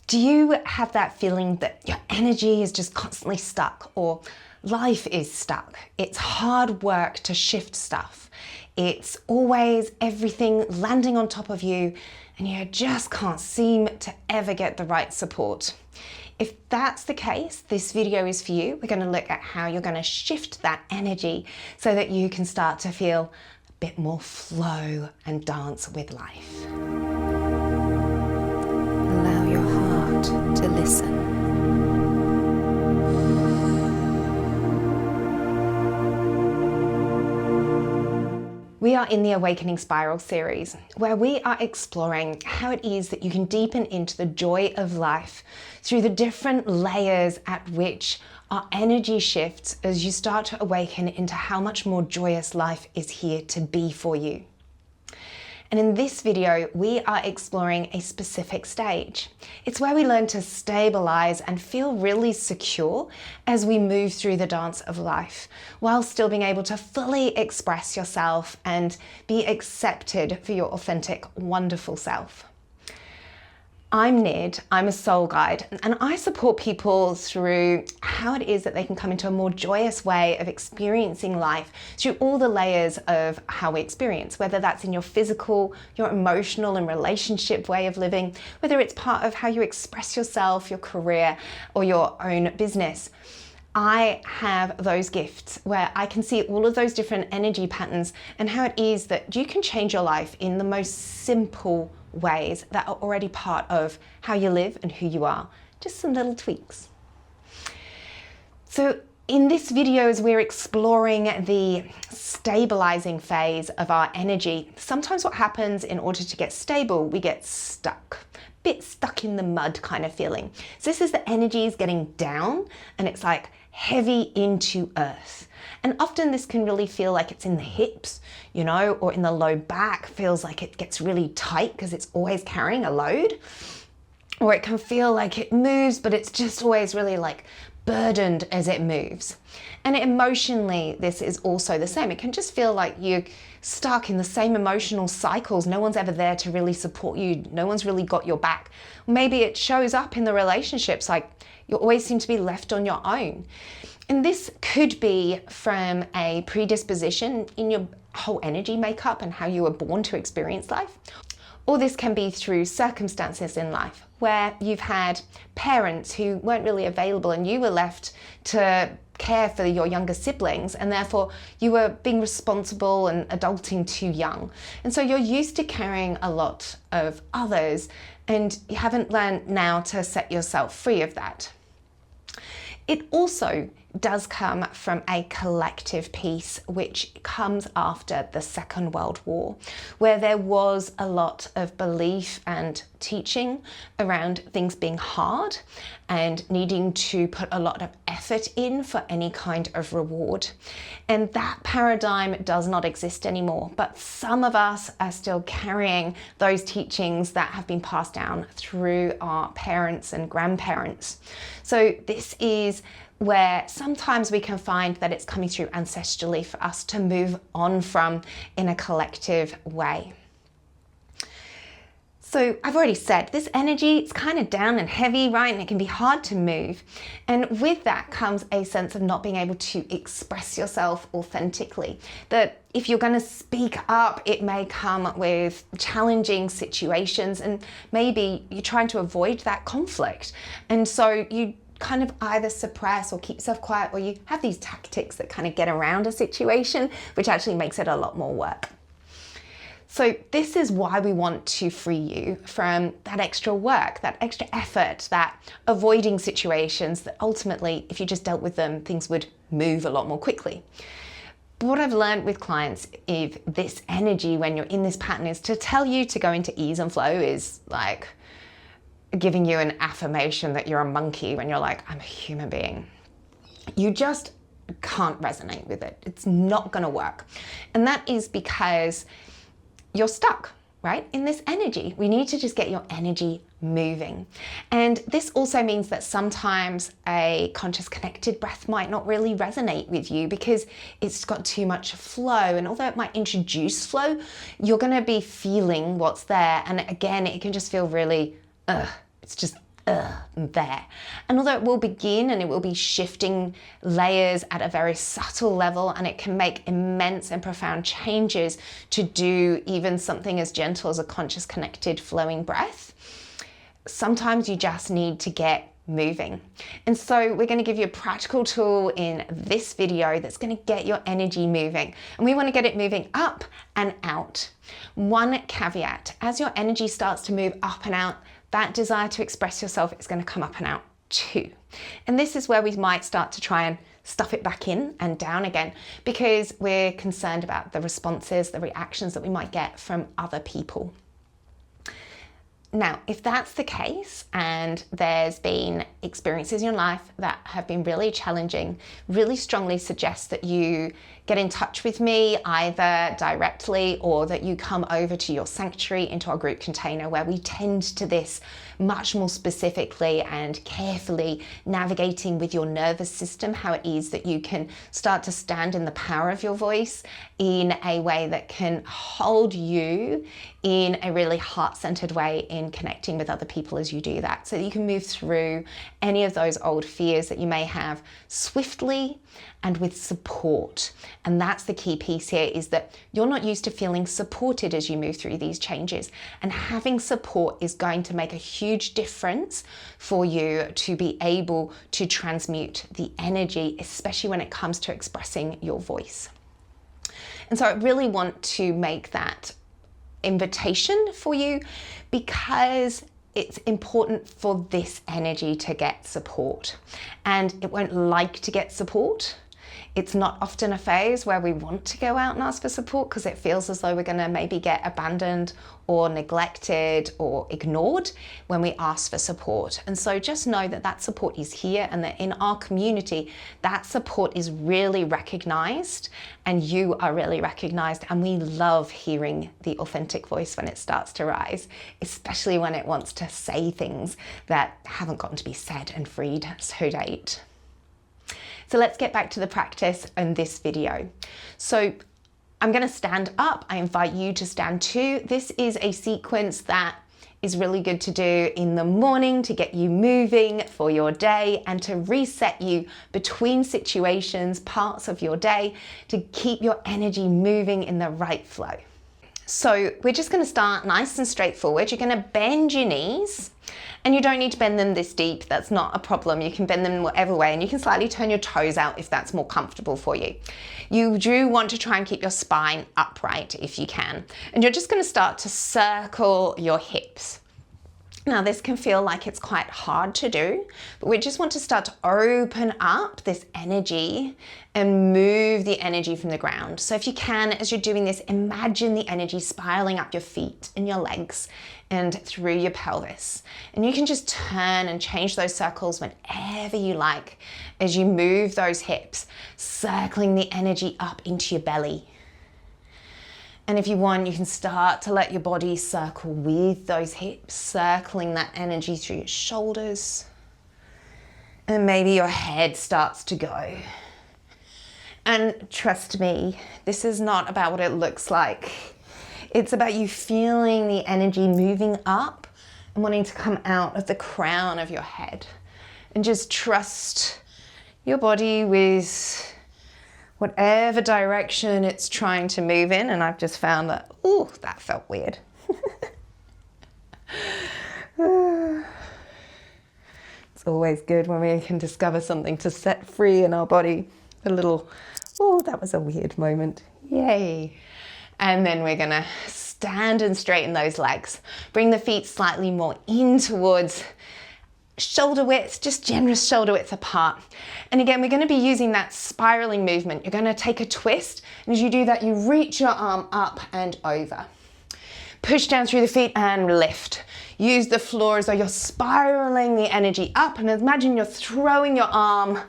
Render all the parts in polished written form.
Do you have that feeling that your energy is just constantly stuck, or life is stuck? It's hard work to shift stuff. It's always everything landing on top of you and you just can't seem to ever get the right support. If that's the case, this video is for you. We're going to look at how you're going to shift that energy so that you can start to feel a bit more flow and dance with life. Allow your heart to listen. We are in the Awakening Spiral series, where we are exploring how it is that you can deepen into the joy of life through the different layers at which our energy shifts as you start to awaken into how much more joyous life is here to be for you. And in this video, we are exploring a specific stage. It's where we learn to stabilize and feel really secure as we move through the dance of life, while still being able to fully express yourself and be accepted for your authentic, wonderful self. I'm Nid, I'm a soul guide, and I support people through how it is that they can come into a more joyous way of experiencing life through all the layers of how we experience, whether that's in your physical, your emotional and relationship way of living, whether it's part of how you express yourself, your career, or your own business. I have those gifts where I can see all of those different energy patterns and how it is that you can change your life in the most simple ways that are already part of how you live and who you are. Just some little tweaks. So in this video, as we're exploring the stabilizing phase of our energy, sometimes what happens in order to get stable, we get stuck. Bit stuck in the mud kind of feeling. So this is the energy is getting down and it's like heavy into earth. And often this can really feel like it's in the hips, you know, or in the low back, feels like it gets really tight because it's always carrying a load. Or it can feel like it moves, but it's just always really like burdened as it moves. And emotionally, this is also the same. It can just feel like you're stuck in the same emotional cycles. No one's ever there to really support you. No one's really got your back. Maybe it shows up in the relationships, like you always seem to be left on your own. And this could be from a predisposition in your whole energy makeup and how you were born to experience life. Or this can be through circumstances in life where you've had parents who weren't really available and you were left to care for your younger siblings, and therefore you were being responsible and adulting too young. And so you're used to carrying a lot of others and you haven't learned now to set yourself free of that. It also does come from a collective piece which comes after the Second World War, where there was a lot of belief and teaching around things being hard and needing to put a lot of effort in for any kind of reward. And that paradigm does not exist anymore, but some of us are still carrying those teachings that have been passed down through our parents and grandparents. So this is where sometimes we can find that it's coming through ancestrally for us to move on from in a collective way. So I've already said this energy, it's kind of down and heavy, right? And it can be hard to move. And with that comes a sense of not being able to express yourself authentically. That if you're going to speak up, it may come with challenging situations and maybe you're trying to avoid that conflict. And so you kind of either suppress or keep yourself quiet, or you have these tactics that kind of get around a situation, which actually makes it a lot more work. So this is why we want to free you from that extra work, that extra effort, that avoiding situations that ultimately, if you just dealt with them, things would move a lot more quickly. But what I've learned with clients, if this energy, when you're in this pattern, is to tell you to go into ease and flow is like giving you an affirmation that you're a monkey when you're like, I'm a human being. You just can't resonate with it. It's not going to work. And that is because you're stuck, right? In this energy. We need to just get your energy moving. And this also means that sometimes a conscious connected breath might not really resonate with you because it's got too much flow. And although it might introduce flow, you're going to be feeling what's there. And again, it can just feel really, it's just there. And although it will begin and it will be shifting layers at a very subtle level, and it can make immense and profound changes to do even something as gentle as a conscious, connected, flowing breath, sometimes you just need to get moving. And so we're going to give you a practical tool in this video that's going to get your energy moving. And we want to get it moving up and out. One caveat, as your energy starts to move up and out, that desire to express yourself is going to come up and out too. And this is where we might start to try and stuff it back in and down again, because we're concerned about the responses, the reactions that we might get from other people. Now, if that's the case and there's been experiences in your life that have been really challenging, really strongly suggest that you get in touch with me either directly or that you come over to your sanctuary into our group container, where we tend to this much more specifically and carefully, navigating with your nervous system how it is that you can start to stand in the power of your voice in a way that can hold you in a really heart-centered way in connecting with other people as you do that, so that you can move through any of those old fears that you may have swiftly and with support. And that's the key piece here, is that you're not used to feeling supported as you move through these changes. And having support is going to make a huge difference for you to be able to transmute the energy, especially when it comes to expressing your voice. And so I really want to make that invitation for you, because it's important for this energy to get support, and it won't like to get support. It's not often a phase where we want to go out and ask for support, because it feels as though we're going to maybe get abandoned or neglected or ignored when we ask for support. And so just know that that support is here, and that in our community, that support is really recognized, and you are really recognized. And we love hearing the authentic voice when it starts to rise, especially when it wants to say things that haven't gotten to be said and freed to date. So let's get back to the practice in this video. So I'm going to stand up. I invite you to stand too. This is a sequence that is really good to do in the morning to get you moving for your day and to reset you between situations, parts of your day, to keep your energy moving in the right flow. So we're just going to start nice and straightforward. You're going to bend your knees, and you don't need to bend them this deep. That's not a problem. You can bend them in whatever way, and you can slightly turn your toes out if that's more comfortable for you. You do want to try and keep your spine upright if you can. And you're just going to start to circle your hips. Now, this can feel like it's quite hard to do, but we just want to start to open up this energy and move the energy from the ground. So if you can, as you're doing this, imagine the energy spiraling up your feet and your legs and through your pelvis. And you can just turn and change those circles whenever you like as you move those hips, circling the energy up into your belly. And if you want, you can start to let your body circle with those hips, circling that energy through your shoulders. And maybe your head starts to go. And trust me, this is not about what it looks like. It's about you feeling the energy moving up and wanting to come out of the crown of your head. And just trust your body with whatever direction it's trying to move in. And I've just found that, ooh, that felt weird. It's always good when we can discover something to set free in our body. A little, oh, that was a weird moment. Yay. And then we're gonna stand and straighten those legs. Bring the feet slightly more in towards shoulder width, just generous shoulder width apart. And again, we're going to be using that spiraling movement. You're going to take a twist, and as you do that, you reach your arm up and over. Push down through the feet and lift. Use the floor as though you're spiraling the energy up, and imagine you're throwing your arm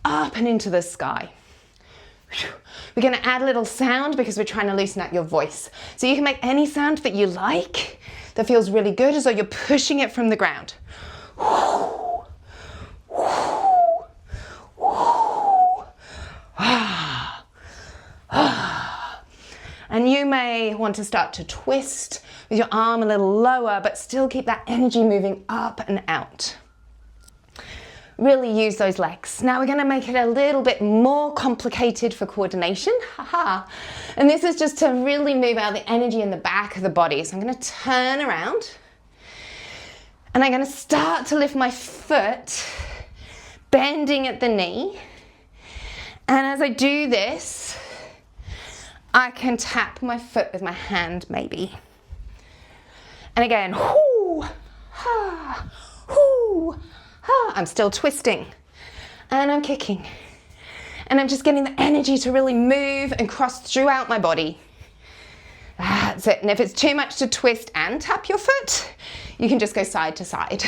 up and into the sky. We're going to add a little sound because we're trying to loosen up your voice. So you can make any sound that you like that feels really good, as though you're pushing it from the ground. And you may may want to start to twist with your arm a little lower, but still keep that energy moving up and out. Really use those legs. Now we're going to make it a little bit more complicated for coordination. Haha. And this is just to really move out the energy in the back of the body. So I'm going to turn around and I'm going to start to lift my foot, bending at the knee. And as I do this, I can tap my foot with my hand maybe. And again, whoo, ha, whoo, ha. I'm still twisting and I'm kicking. And I'm just getting the energy to really move and cross throughout my body. That's it. And if it's too much to twist and tap your foot, you can just go side to side.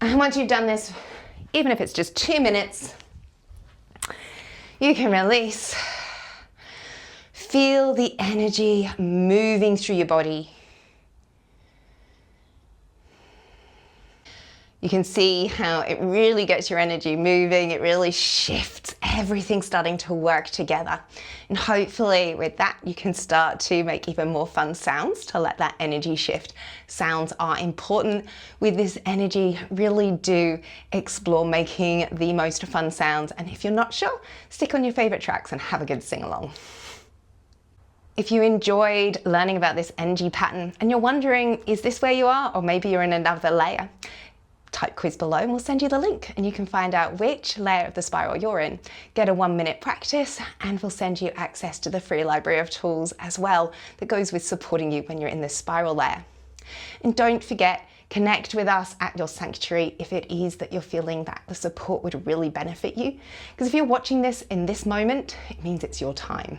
And once you've done this, even if it's just 2 minutes, you can release. Feel the energy moving through your body. You can see how it really gets your energy moving. It really shifts, everything starting to work together. And hopefully with that, you can start to make even more fun sounds to let that energy shift. Sounds are important. With this energy, really do explore making the most fun sounds. And if you're not sure, stick on your favorite tracks and have a good sing along. If you enjoyed learning about this energy pattern and you're wondering, is this where you are? Or maybe you're in another layer, type quiz below and we'll send you the link and you can find out which layer of the spiral you're in. Get a 1-minute practice and we'll send you access to the free library of tools as well that goes with supporting you when you're in this spiral layer. And don't forget, connect with us at your sanctuary if it is that you're feeling that the support would really benefit you. Because if you're watching this in this moment, it means it's your time.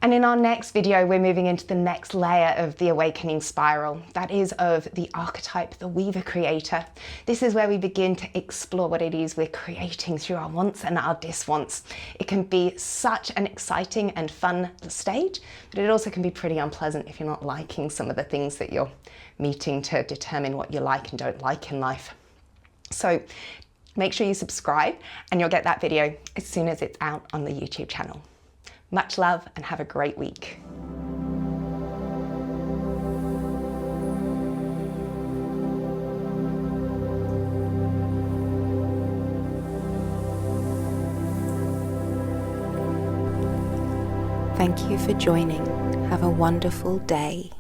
And in our next video, we're moving into the next layer of the awakening spiral. That is of the archetype, the weaver creator. This is where we begin to explore what it is we're creating through our wants and our diswants. It can be such an exciting and fun stage, but it also can be pretty unpleasant if you're not liking some of the things that you're meeting to determine what you like and don't like in life. So make sure you subscribe and you'll get that video as soon as it's out on the YouTube channel. Much love and have a great week. Thank you for joining. Have a wonderful day.